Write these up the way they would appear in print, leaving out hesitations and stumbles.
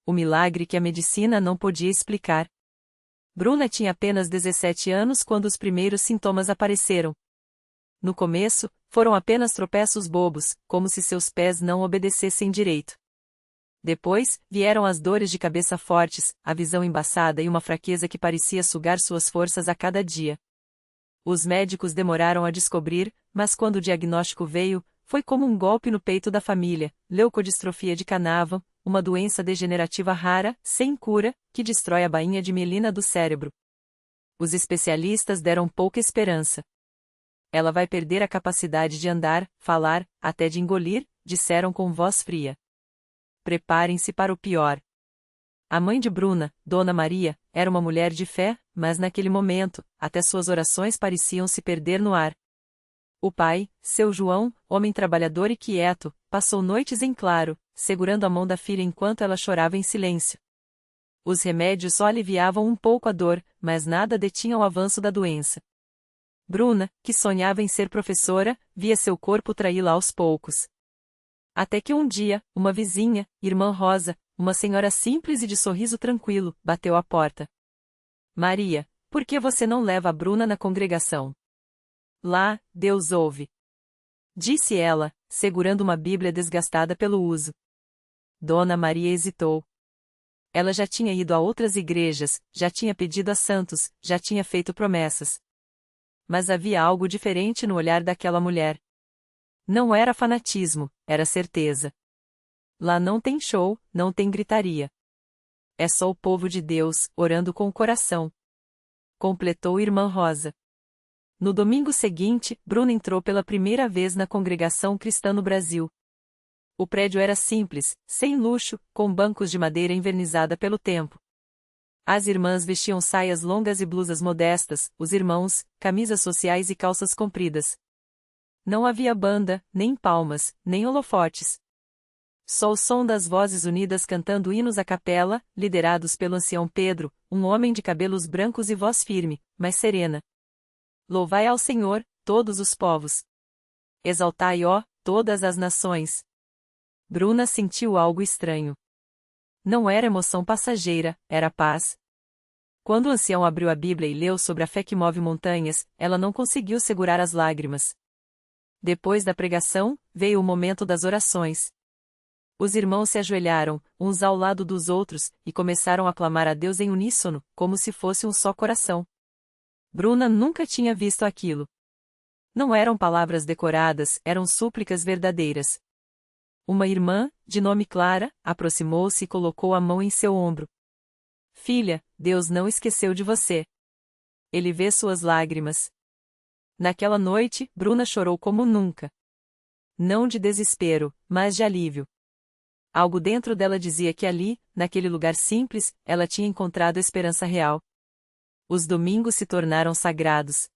O milagre que a medicina não podia explicar. Bruna tinha apenas 17 anos quando os primeiros sintomas apareceram. No começo, foram apenas tropeços bobos, como se seus pés não obedecessem direito. Depois, vieram as dores de cabeça fortes, a visão embaçada e uma fraqueza que parecia sugar suas forças a cada dia. Os médicos demoraram a descobrir, mas quando o diagnóstico veio, foi como um golpe no peito da família: leucodistrofia de Canavan, uma doença degenerativa rara, sem cura, que destrói a bainha de mielina do cérebro. Os especialistas deram pouca esperança. Ela vai perder a capacidade de andar, falar, até de engolir, disseram com voz fria. Preparem-se para o pior. A mãe de Bruna, Dona Maria, era uma mulher de fé, mas naquele momento, até suas orações pareciam se perder no ar. O pai, seu João, homem trabalhador e quieto, passou noites em claro, segurando a mão da filha enquanto ela chorava em silêncio. Os remédios só aliviavam um pouco a dor, mas nada detinha o avanço da doença. Bruna, que sonhava em ser professora, via seu corpo traí-la aos poucos. Até que um dia, uma vizinha, Irmã Rosa, uma senhora simples e de sorriso tranquilo, bateu à porta. Maria, por que você não leva a Bruna na congregação? Lá, Deus ouve. Disse ela, segurando uma Bíblia desgastada pelo uso. Dona Maria hesitou. Ela já tinha ido a outras igrejas, já tinha pedido a santos, já tinha feito promessas. Mas havia algo diferente no olhar daquela mulher. Não era fanatismo, era certeza. Lá não tem show, não tem gritaria. É só o povo de Deus, orando com o coração. Completou Irmã Rosa. No domingo seguinte, Bruna entrou pela primeira vez na congregação cristã no Brasil. O prédio era simples, sem luxo, com bancos de madeira envernizada pelo tempo. As irmãs vestiam saias longas e blusas modestas, os irmãos, camisas sociais e calças compridas. Não havia banda, nem palmas, nem holofotes. Só o som das vozes unidas cantando hinos à capela, liderados pelo ancião Pedro, um homem de cabelos brancos e voz firme, mas serena. Louvai ao Senhor, todos os povos. Exaltai, ó, todas as nações. Bruna sentiu algo estranho. Não era emoção passageira, era paz. Quando o ancião abriu a Bíblia e leu sobre a fé que move montanhas, ela não conseguiu segurar as lágrimas. Depois da pregação, veio o momento das orações. Os irmãos se ajoelharam, uns ao lado dos outros, e começaram a clamar a Deus em uníssono, como se fosse um só coração. Bruna nunca tinha visto aquilo. Não eram palavras decoradas, eram súplicas verdadeiras. Uma irmã, de nome Clara, aproximou-se e colocou a mão em seu ombro. Filha, Deus não esqueceu de você. Ele vê suas lágrimas. Naquela noite, Bruna chorou como nunca. Não de desespero, mas de alívio. Algo dentro dela dizia que ali, naquele lugar simples, ela tinha encontrado esperança real. Os domingos se tornaram sagrados.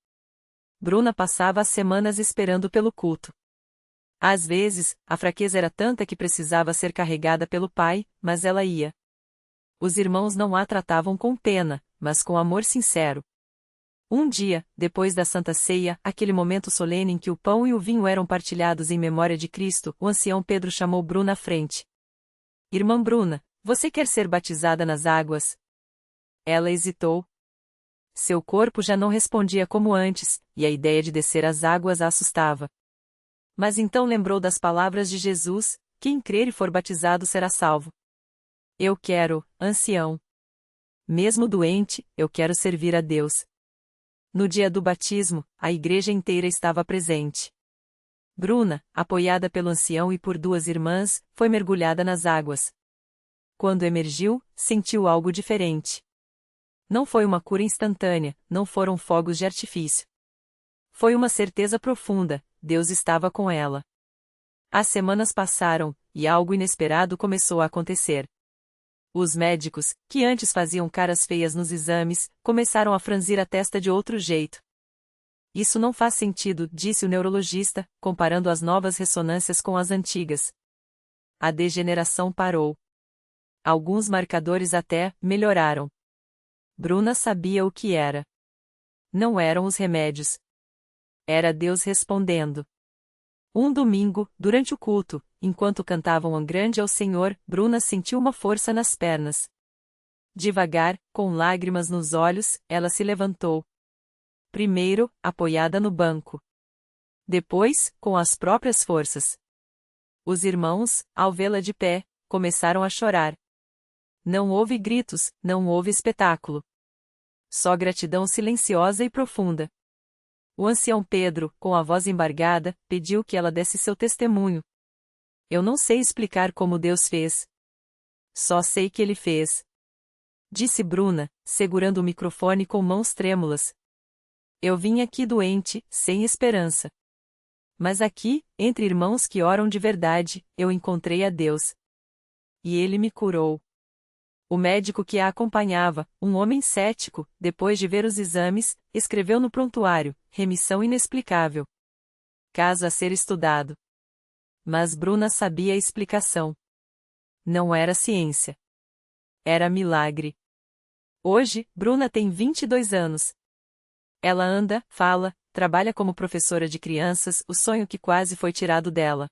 Bruna passava as semanas esperando pelo culto. Às vezes, a fraqueza era tanta que precisava ser carregada pelo pai, mas ela ia. Os irmãos não a tratavam com pena, mas com amor sincero. Um dia, depois da Santa Ceia, aquele momento solene em que o pão e o vinho eram partilhados em memória de Cristo, o ancião Pedro chamou Bruna à frente. Irmã Bruna, você quer ser batizada nas águas? Ela hesitou. Seu corpo já não respondia como antes, e a ideia de descer as águas a assustava. Mas então lembrou das palavras de Jesus: quem crer e for batizado será salvo. Eu quero, ancião. Mesmo doente, eu quero servir a Deus. No dia do batismo, a igreja inteira estava presente. Bruna, apoiada pelo ancião e por duas irmãs, foi mergulhada nas águas. Quando emergiu, sentiu algo diferente. Não foi uma cura instantânea, não foram fogos de artifício. Foi uma certeza profunda: Deus estava com ela. As semanas passaram, e algo inesperado começou a acontecer. Os médicos, que antes faziam caras feias nos exames, começaram a franzir a testa de outro jeito. Isso não faz sentido, disse o neurologista, comparando as novas ressonâncias com as antigas. A degeneração parou. Alguns marcadores até melhoraram. Bruna sabia o que era. Não eram os remédios. Era Deus respondendo. Um domingo, durante o culto, enquanto cantavam um grande ao Senhor, Bruna sentiu uma força nas pernas. Devagar, com lágrimas nos olhos, ela se levantou. Primeiro, apoiada no banco. Depois, com as próprias forças. Os irmãos, ao vê-la de pé, começaram a chorar. Não houve gritos, não houve espetáculo. Só gratidão silenciosa e profunda. O ancião Pedro, com a voz embargada, pediu que ela desse seu testemunho. Eu não sei explicar como Deus fez. Só sei que Ele fez. Disse Bruna, segurando o microfone com mãos trêmulas. Eu vim aqui doente, sem esperança. Mas aqui, entre irmãos que oram de verdade, eu encontrei a Deus. E Ele me curou. O médico que a acompanhava, um homem cético, depois de ver os exames, escreveu no prontuário: remissão inexplicável. Caso a ser estudado. Mas Bruna sabia a explicação. Não era ciência. Era milagre. Hoje, Bruna tem 22 anos. Ela anda, fala, trabalha como professora de crianças, o sonho que quase foi tirado dela.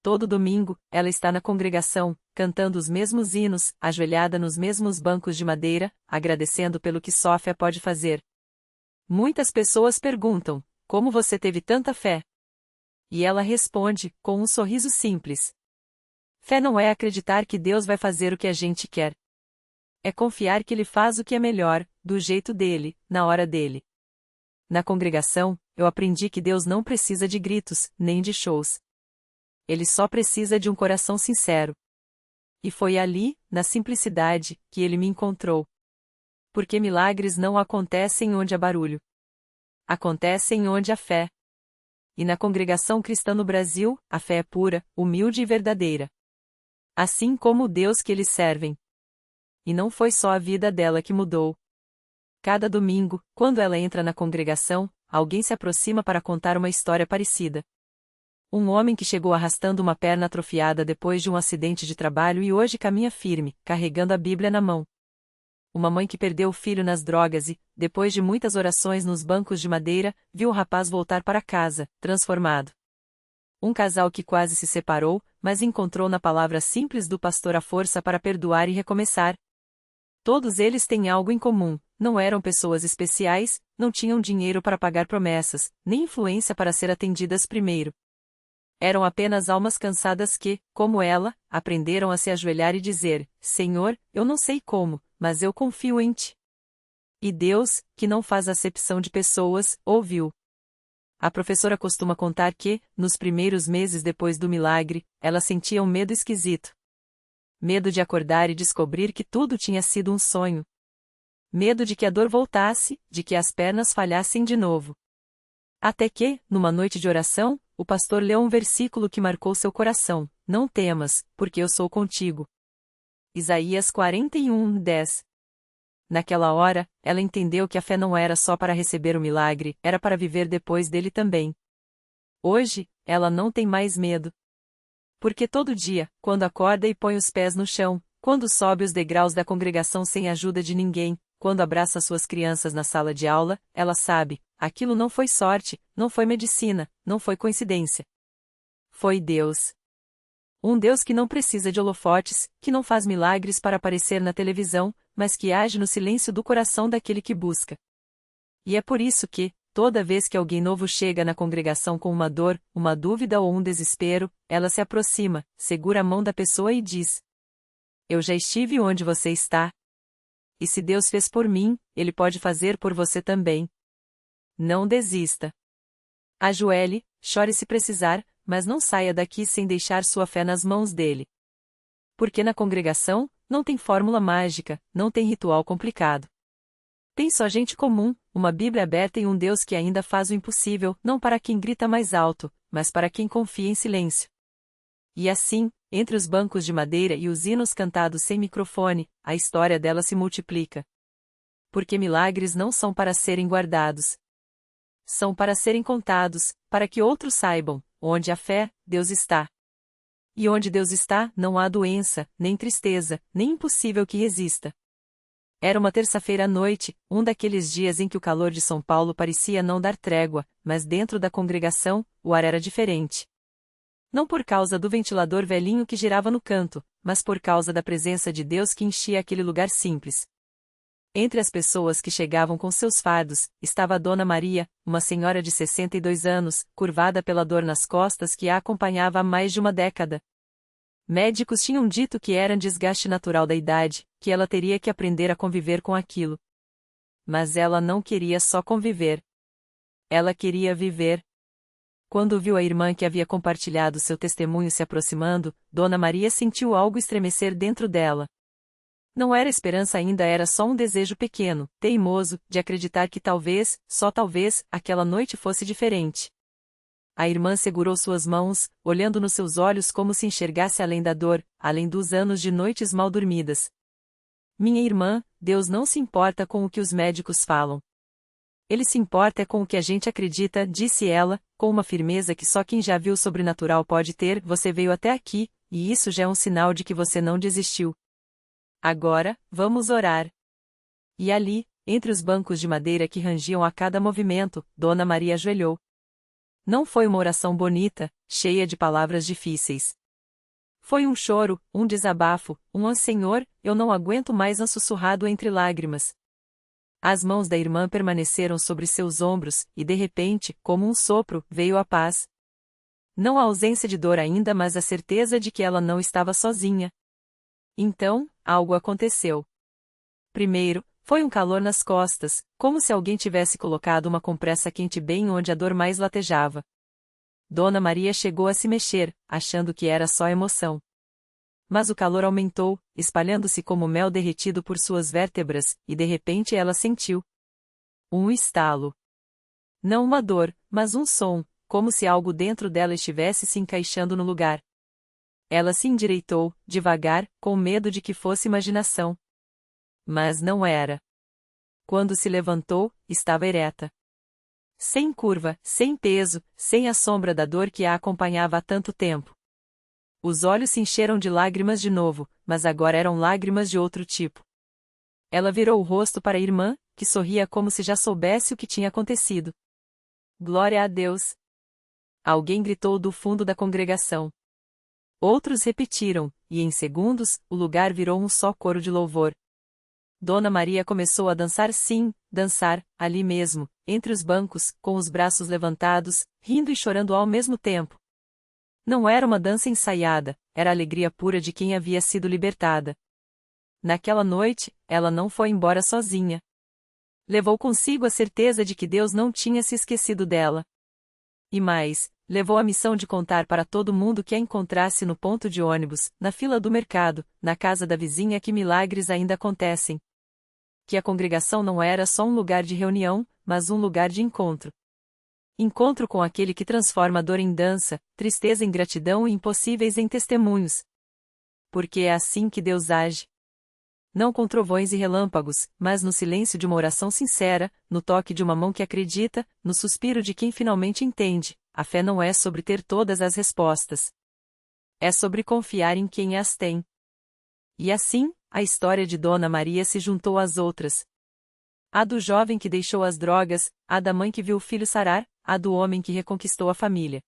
Todo domingo, ela está na congregação, cantando os mesmos hinos, ajoelhada nos mesmos bancos de madeira, agradecendo pelo que só a fé pode fazer. Muitas pessoas perguntam: como você teve tanta fé? E ela responde, com um sorriso simples: fé não é acreditar que Deus vai fazer o que a gente quer. É confiar que Ele faz o que é melhor, do jeito dele, na hora dele. Na congregação, eu aprendi que Deus não precisa de gritos, nem de shows. Ele só precisa de um coração sincero. E foi ali, na simplicidade, que Ele me encontrou. Porque milagres não acontecem onde há barulho. Acontecem onde há fé. E na congregação cristã no Brasil, a fé é pura, humilde e verdadeira. Assim como o Deus que eles servem. E não foi só a vida dela que mudou. Cada domingo, quando ela entra na congregação, alguém se aproxima para contar uma história parecida. Um homem que chegou arrastando uma perna atrofiada depois de um acidente de trabalho e hoje caminha firme, carregando a Bíblia na mão. Uma mãe que perdeu o filho nas drogas e, depois de muitas orações nos bancos de madeira, viu o rapaz voltar para casa, transformado. Um casal que quase se separou, mas encontrou na palavra simples do pastor a força para perdoar e recomeçar. Todos eles têm algo em comum: não eram pessoas especiais, não tinham dinheiro para pagar promessas, nem influência para ser atendidas primeiro. Eram apenas almas cansadas que, como ela, aprenderam a se ajoelhar e dizer: Senhor, eu não sei como, mas eu confio em Ti. E Deus, que não faz acepção de pessoas, ouviu. A professora costuma contar que, nos primeiros meses depois do milagre, ela sentia um medo esquisito. Medo de acordar e descobrir que tudo tinha sido um sonho. Medo de que a dor voltasse, de que as pernas falhassem de novo. Até que, numa noite de oração, o pastor leu um versículo que marcou seu coração: não temas, porque eu sou contigo. Isaías 41:10. Naquela hora, ela entendeu que a fé não era só para receber o milagre, era para viver depois dele também. Hoje, ela não tem mais medo. Porque todo dia, quando acorda e põe os pés no chão, quando sobe os degraus da congregação sem ajuda de ninguém, quando abraça suas crianças na sala de aula, ela sabe: aquilo não foi sorte, não foi medicina, não foi coincidência. Foi Deus. Um Deus que não precisa de holofotes, que não faz milagres para aparecer na televisão, mas que age no silêncio do coração daquele que busca. E é por isso que, toda vez que alguém novo chega na congregação com uma dor, uma dúvida ou um desespero, ela se aproxima, segura a mão da pessoa e diz: eu já estive onde você está. E se Deus fez por mim, Ele pode fazer por você também. Não desista. Ajoelhe, chore se precisar, mas não saia daqui sem deixar sua fé nas mãos dele. Porque na congregação, não tem fórmula mágica, não tem ritual complicado. Tem só gente comum, uma Bíblia aberta e um Deus que ainda faz o impossível, não para quem grita mais alto, mas para quem confia em silêncio. E assim, entre os bancos de madeira e os hinos cantados sem microfone, a história dela se multiplica. Porque milagres não são para serem guardados. São para serem contados, para que outros saibam: onde há fé, Deus está. E onde Deus está, não há doença, nem tristeza, nem impossível que resista. Era uma terça-feira à noite, um daqueles dias em que o calor de São Paulo parecia não dar trégua, mas dentro da congregação, o ar era diferente. Não por causa do ventilador velhinho que girava no canto, mas por causa da presença de Deus que enchia aquele lugar simples. Entre as pessoas que chegavam com seus fardos, estava a Dona Maria, uma senhora de 62 anos, curvada pela dor nas costas que a acompanhava há mais de uma década. Médicos tinham dito que era desgaste natural da idade, que ela teria que aprender a conviver com aquilo. Mas ela não queria só conviver. Ela queria viver. Quando viu a irmã que havia compartilhado seu testemunho se aproximando, Dona Maria sentiu algo estremecer dentro dela. Não era esperança ainda, era só um desejo pequeno, teimoso, de acreditar que talvez, só talvez, aquela noite fosse diferente. A irmã segurou suas mãos, olhando nos seus olhos como se enxergasse além da dor, além dos anos de noites mal dormidas. Minha irmã, Deus não se importa com o que os médicos falam. Ele se importa com o que a gente acredita, disse ela, com uma firmeza que só quem já viu o sobrenatural pode ter. Você veio até aqui, e isso já é um sinal de que você não desistiu. Agora, vamos orar. E ali, entre os bancos de madeira que rangiam a cada movimento, Dona Maria ajoelhou. Não foi uma oração bonita, cheia de palavras difíceis. Foi um choro, um desabafo, "Oh Senhor, eu não aguento mais", sussurrado entre lágrimas. As mãos da irmã permaneceram sobre seus ombros, e de repente, como um sopro, veio a paz. Não a ausência de dor ainda, mas a certeza de que ela não estava sozinha. Então, algo aconteceu. Primeiro, foi um calor nas costas, como se alguém tivesse colocado uma compressa quente bem onde a dor mais latejava. Dona Maria chegou a se mexer, achando que era só emoção. Mas o calor aumentou, espalhando-se como mel derretido por suas vértebras, e de repente ela sentiu um estalo. Não uma dor, mas um som, como se algo dentro dela estivesse se encaixando no lugar. Ela se endireitou, devagar, com medo de que fosse imaginação. Mas não era. Quando se levantou, estava ereta. Sem curva, sem peso, sem a sombra da dor que a acompanhava há tanto tempo. Os olhos se encheram de lágrimas de novo, mas agora eram lágrimas de outro tipo. Ela virou o rosto para a irmã, que sorria como se já soubesse o que tinha acontecido. Glória a Deus! Alguém gritou do fundo da congregação. Outros repetiram, e em segundos, o lugar virou um só coro de louvor. Dona Maria começou a dançar, sim, dançar, ali mesmo, entre os bancos, com os braços levantados, rindo e chorando ao mesmo tempo. Não era uma dança ensaiada, era a alegria pura de quem havia sido libertada. Naquela noite, ela não foi embora sozinha. Levou consigo a certeza de que Deus não tinha se esquecido dela. E mais, levou a missão de contar para todo mundo que a encontrasse no ponto de ônibus, na fila do mercado, na casa da vizinha que milagres ainda acontecem. Que a congregação não era só um lugar de reunião, mas um lugar de encontro. Encontro com aquele que transforma a dor em dança, tristeza em gratidão e impossíveis em testemunhos. Porque é assim que Deus age. Não com trovões e relâmpagos, mas no silêncio de uma oração sincera, no toque de uma mão que acredita, no suspiro de quem finalmente entende. A fé não é sobre ter todas as respostas. É sobre confiar em quem as tem. E assim, a história de Dona Maria se juntou às outras. A do jovem que deixou as drogas, a da mãe que viu o filho sarar, a do homem que reconquistou a família.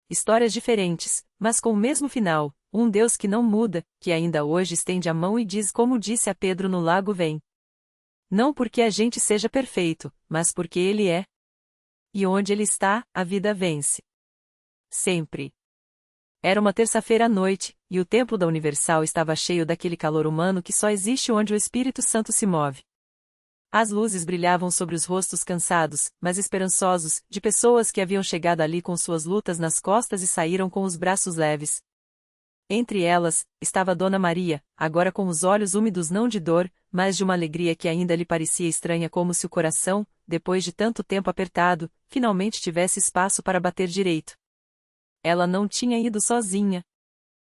Histórias diferentes, mas com o mesmo final, um Deus que não muda, que ainda hoje estende a mão e diz como disse a Pedro no lago: vem. Não porque a gente seja perfeito, mas porque Ele é. E onde Ele está, a vida vence. Sempre. Era uma terça-feira à noite, e o templo da Universal estava cheio daquele calor humano que só existe onde o Espírito Santo se move. As luzes brilhavam sobre os rostos cansados, mas esperançosos, de pessoas que haviam chegado ali com suas lutas nas costas e saíram com os braços leves. Entre elas, estava Dona Maria, agora com os olhos úmidos não de dor, mas de uma alegria que ainda lhe parecia estranha, como se o coração, depois de tanto tempo apertado, finalmente tivesse espaço para bater direito. Ela não tinha ido sozinha.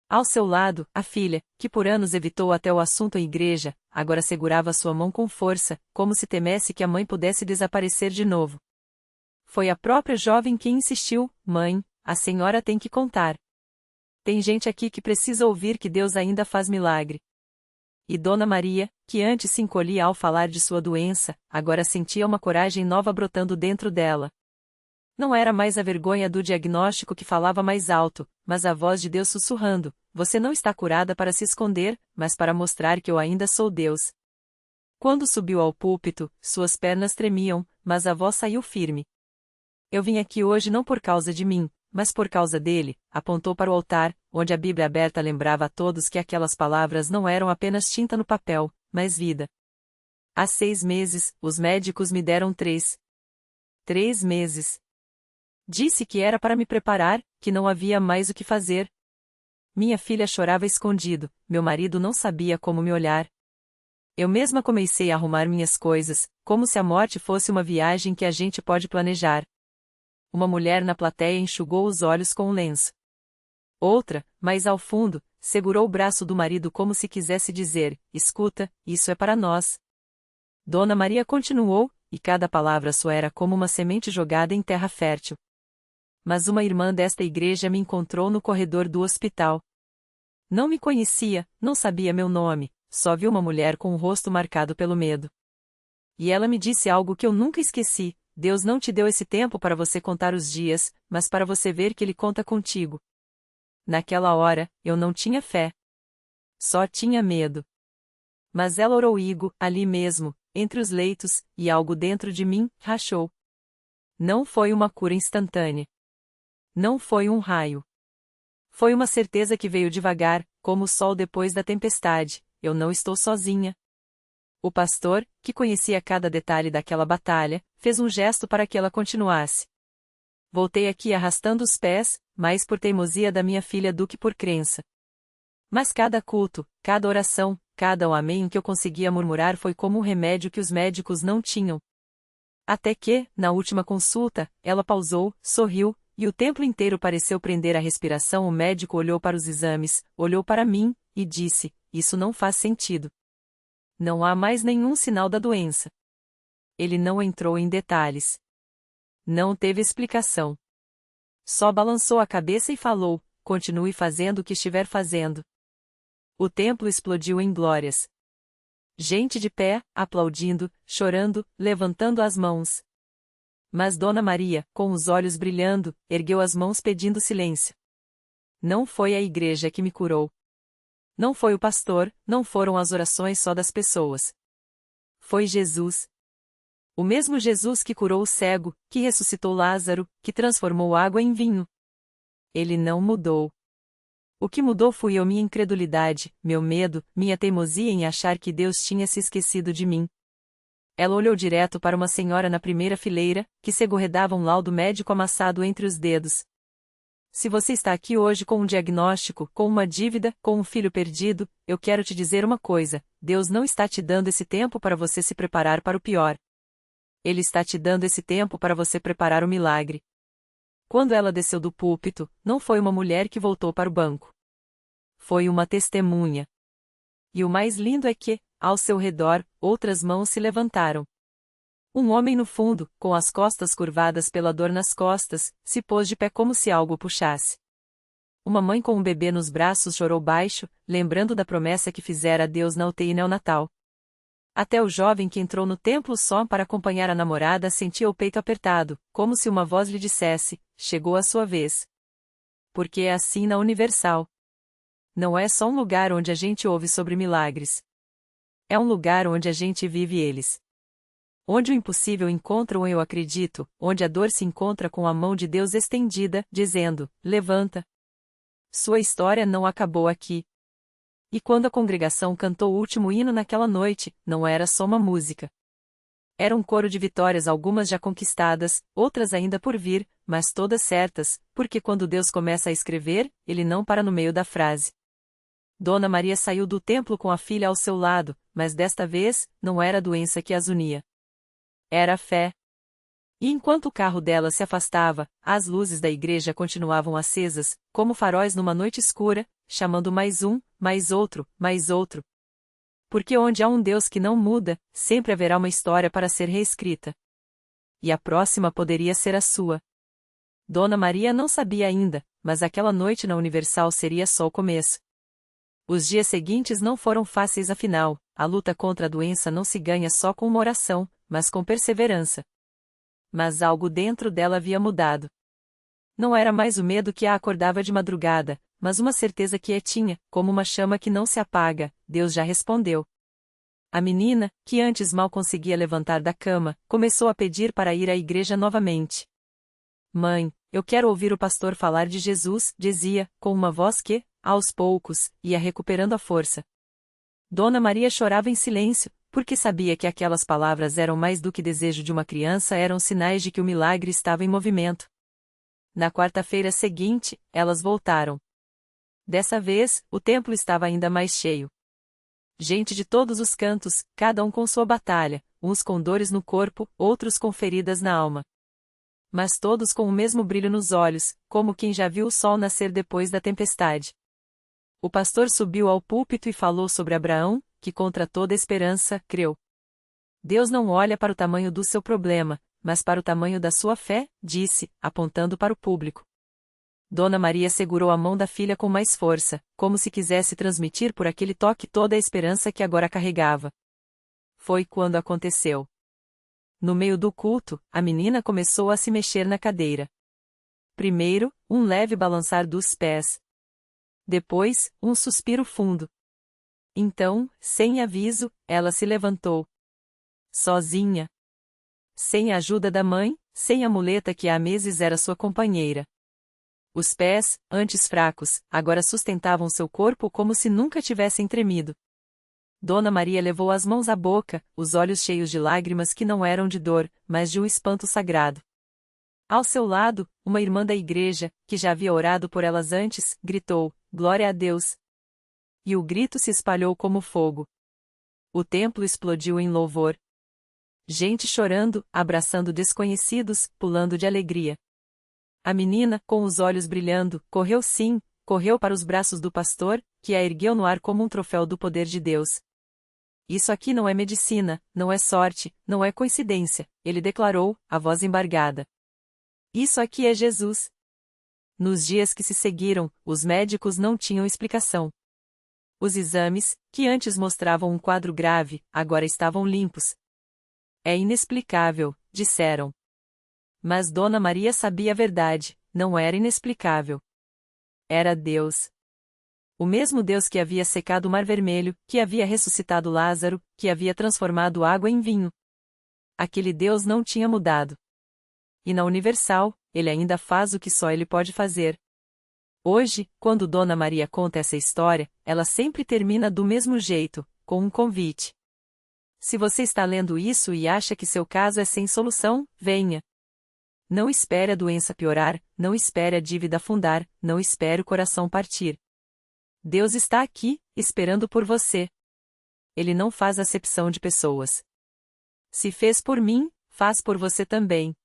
Ao seu lado, a filha, que por anos evitou até o assunto à igreja, agora segurava sua mão com força, como se temesse que a mãe pudesse desaparecer de novo. Foi a própria jovem quem insistiu: mãe, a senhora tem que contar. Tem gente aqui que precisa ouvir que Deus ainda faz milagre. E Dona Maria, que antes se encolhia ao falar de sua doença, agora sentia uma coragem nova brotando dentro dela. Não era mais a vergonha do diagnóstico que falava mais alto, mas a voz de Deus sussurrando: você não está curada para se esconder, mas para mostrar que eu ainda sou Deus. Quando subiu ao púlpito, suas pernas tremiam, mas a voz saiu firme. Eu vim aqui hoje não por causa de mim, mas por causa dele, apontou para o altar, onde a Bíblia aberta lembrava a todos que aquelas palavras não eram apenas tinta no papel, mas vida. Há 6 meses, os médicos me deram 3. 3 meses. Disse que era para me preparar, que não havia mais o que fazer. Minha filha chorava escondido, meu marido não sabia como me olhar. Eu mesma comecei a arrumar minhas coisas, como se a morte fosse uma viagem que a gente pode planejar. Uma mulher na plateia enxugou os olhos com um lenço. Outra, mais ao fundo, segurou o braço do marido como se quisesse dizer: escuta, isso é para nós. Dona Maria continuou, e cada palavra sua era como uma semente jogada em terra fértil. Mas uma irmã desta igreja me encontrou no corredor do hospital. Não me conhecia, não sabia meu nome, só vi uma mulher com o rosto marcado pelo medo. E ela me disse algo que eu nunca esqueci: Deus não te deu esse tempo para você contar os dias, mas para você ver que Ele conta contigo. Naquela hora, eu não tinha fé. Só tinha medo. Mas ela orou Igo, ali mesmo, entre os leitos, e algo dentro de mim rachou. Não foi uma cura instantânea. Não foi um raio. Foi uma certeza que veio devagar, como o sol depois da tempestade: eu não estou sozinha. O pastor, que conhecia cada detalhe daquela batalha, fez um gesto para que ela continuasse. Voltei aqui arrastando os pés, mais por teimosia da minha filha do que por crença. Mas cada culto, cada oração, cada amém que eu conseguia murmurar foi como um remédio que os médicos não tinham. Até que, na última consulta, ela pausou, sorriu, e o templo inteiro pareceu prender a respiração. O médico olhou para os exames, olhou para mim, e disse: isso não faz sentido. Não há mais nenhum sinal da doença. Ele não entrou em detalhes. Não teve explicação. Só balançou a cabeça e falou: continue fazendo o que estiver fazendo. O templo explodiu em glórias. Gente de pé, aplaudindo, chorando, levantando as mãos. Mas Dona Maria, com os olhos brilhando, ergueu as mãos pedindo silêncio. Não foi a igreja que me curou. Não foi o pastor, não foram as orações só das pessoas. Foi Jesus. O mesmo Jesus que curou o cego, que ressuscitou Lázaro, que transformou água em vinho. Ele não mudou. O que mudou fui eu, minha incredulidade, meu medo, minha teimosia em achar que Deus tinha se esquecido de mim. Ela olhou direto para uma senhora na primeira fileira, que segurredava um laudo médico amassado entre os dedos. Se você está aqui hoje com um diagnóstico, com uma dívida, com um filho perdido, eu quero te dizer uma coisa: Deus não está te dando esse tempo para você se preparar para o pior. Ele está te dando esse tempo para você preparar o milagre. Quando ela desceu do púlpito, não foi uma mulher que voltou para o banco. Foi uma testemunha. E o mais lindo é que, ao seu redor, outras mãos se levantaram. Um homem no fundo, com as costas curvadas pela dor nas costas, se pôs de pé como se algo o puxasse. Uma mãe com um bebê nos braços chorou baixo, lembrando da promessa que fizera a Deus na UTI neonatal. Até o jovem que entrou no templo só para acompanhar a namorada sentia o peito apertado, como se uma voz lhe dissesse: chegou a sua vez. Porque é assim na Universal. Não é só um lugar onde a gente ouve sobre milagres. É um lugar onde a gente vive eles. Onde o impossível encontra um eu acredito, onde a dor se encontra com a mão de Deus estendida, dizendo: levanta. Sua história não acabou aqui. E quando a congregação cantou o último hino naquela noite, não era só uma música. Era um coro de vitórias, algumas já conquistadas, outras ainda por vir, mas todas certas, porque quando Deus começa a escrever, Ele não para no meio da frase. Dona Maria saiu do templo com a filha ao seu lado, mas desta vez, não era a doença que as unia. Era a fé. E enquanto o carro dela se afastava, as luzes da igreja continuavam acesas, como faróis numa noite escura, chamando mais um, mais outro, mais outro. Porque onde há um Deus que não muda, sempre haverá uma história para ser reescrita. E a próxima poderia ser a sua. Dona Maria não sabia ainda, mas aquela noite na Universal seria só o começo. Os dias seguintes não foram fáceis, afinal, a luta contra a doença não se ganha só com uma oração, mas com perseverança. Mas algo dentro dela havia mudado. Não era mais o medo que a acordava de madrugada, mas uma certeza que tinha, como uma chama que não se apaga. Deus já respondeu. A menina, que antes mal conseguia levantar da cama, começou a pedir para ir à igreja novamente. Mãe, eu quero ouvir o pastor falar de Jesus, dizia, com uma voz que, aos poucos, ia recuperando a força. Dona Maria chorava em silêncio, porque sabia que aquelas palavras eram mais do que desejo de uma criança, eram sinais de que o milagre estava em movimento. Na quarta-feira seguinte, elas voltaram. Dessa vez, o templo estava ainda mais cheio. Gente de todos os cantos, cada um com sua batalha, uns com dores no corpo, outros com feridas na alma. Mas todos com o mesmo brilho nos olhos, como quem já viu o sol nascer depois da tempestade. O pastor subiu ao púlpito e falou sobre Abraão, que contra toda esperança, creu. Deus não olha para o tamanho do seu problema, mas para o tamanho da sua fé, disse, apontando para o público. Dona Maria segurou a mão da filha com mais força, como se quisesse transmitir por aquele toque toda a esperança que agora carregava. Foi quando aconteceu. No meio do culto, a menina começou a se mexer na cadeira. Primeiro, um leve balançar dos pés. Depois, um suspiro fundo. Então, sem aviso, ela se levantou. Sozinha. Sem a ajuda da mãe, sem a muleta que há meses era sua companheira. Os pés, antes fracos, agora sustentavam seu corpo como se nunca tivessem tremido. Dona Maria levou as mãos à boca, os olhos cheios de lágrimas que não eram de dor, mas de um espanto sagrado. Ao seu lado, uma irmã da igreja, que já havia orado por elas antes, gritou, "Glória a Deus!" E o grito se espalhou como fogo. O templo explodiu em louvor. Gente chorando, abraçando desconhecidos, pulando de alegria. A menina, com os olhos brilhando, correu para os braços do pastor, que a ergueu no ar como um troféu do poder de Deus. Isso aqui não é medicina, não é sorte, não é coincidência, ele declarou, a voz embargada. Isso aqui é Jesus. Nos dias que se seguiram, os médicos não tinham explicação. Os exames, que antes mostravam um quadro grave, agora estavam limpos. É inexplicável, disseram. Mas Dona Maria sabia a verdade, não era inexplicável. Era Deus. O mesmo Deus que havia secado o Mar Vermelho, que havia ressuscitado Lázaro, que havia transformado água em vinho. Aquele Deus não tinha mudado. E na Universal, ele ainda faz o que só ele pode fazer. Hoje, quando Dona Maria conta essa história, ela sempre termina do mesmo jeito, com um convite. Se você está lendo isso e acha que seu caso é sem solução, venha. Não espere a doença piorar, não espere a dívida afundar, não espere o coração partir. Deus está aqui, esperando por você. Ele não faz acepção de pessoas. Se fez por mim, faz por você também.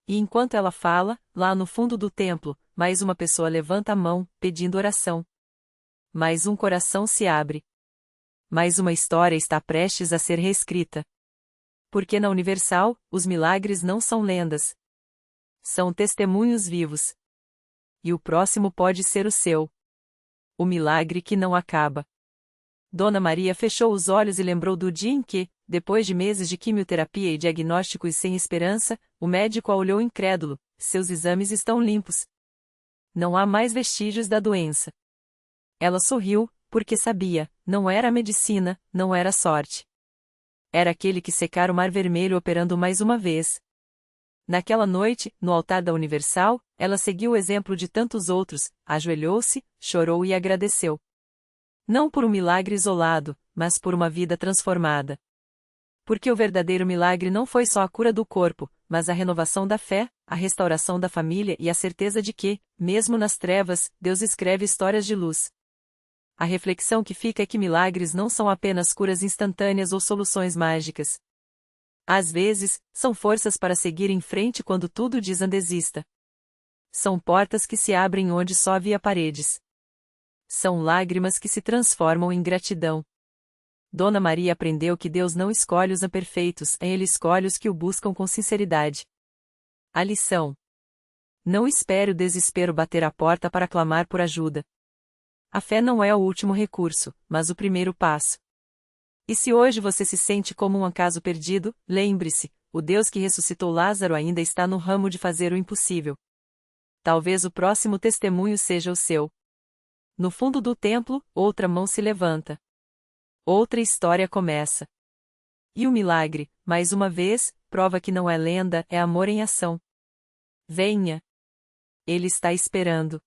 E enquanto ela fala, lá no fundo do templo, mais uma pessoa levanta a mão, pedindo oração. Mais um coração se abre. Mais uma história está prestes a ser reescrita. Porque na Universal, os milagres não são lendas. São testemunhos vivos. E o próximo pode ser o seu. O milagre que não acaba. Dona Maria fechou os olhos e lembrou do dia em que, depois de meses de quimioterapia e diagnósticos sem esperança, o médico a olhou incrédulo, seus exames estão limpos. Não há mais vestígios da doença. Ela sorriu, porque sabia, não era a medicina, não era a sorte. Era aquele que secara o Mar Vermelho operando mais uma vez. Naquela noite, no altar da Universal, ela seguiu o exemplo de tantos outros, ajoelhou-se, chorou e agradeceu. Não por um milagre isolado, mas por uma vida transformada. Porque o verdadeiro milagre não foi só a cura do corpo, mas a renovação da fé, a restauração da família e a certeza de que, mesmo nas trevas, Deus escreve histórias de luz. A reflexão que fica é que milagres não são apenas curas instantâneas ou soluções mágicas. Às vezes, são forças para seguir em frente quando tudo diz desista. São portas que se abrem onde só havia paredes. São lágrimas que se transformam em gratidão. Dona Maria aprendeu que Deus não escolhe os imperfeitos, ele escolhe os que o buscam com sinceridade. A lição: não espere o desespero bater a porta para clamar por ajuda. A fé não é o último recurso, mas o primeiro passo. E se hoje você se sente como um acaso perdido, lembre-se, o Deus que ressuscitou Lázaro ainda está no ramo de fazer o impossível. Talvez o próximo testemunho seja o seu. No fundo do templo, outra mão se levanta. Outra história começa. E o milagre, mais uma vez, prova que não é lenda, é amor em ação. Venha. Ele está esperando.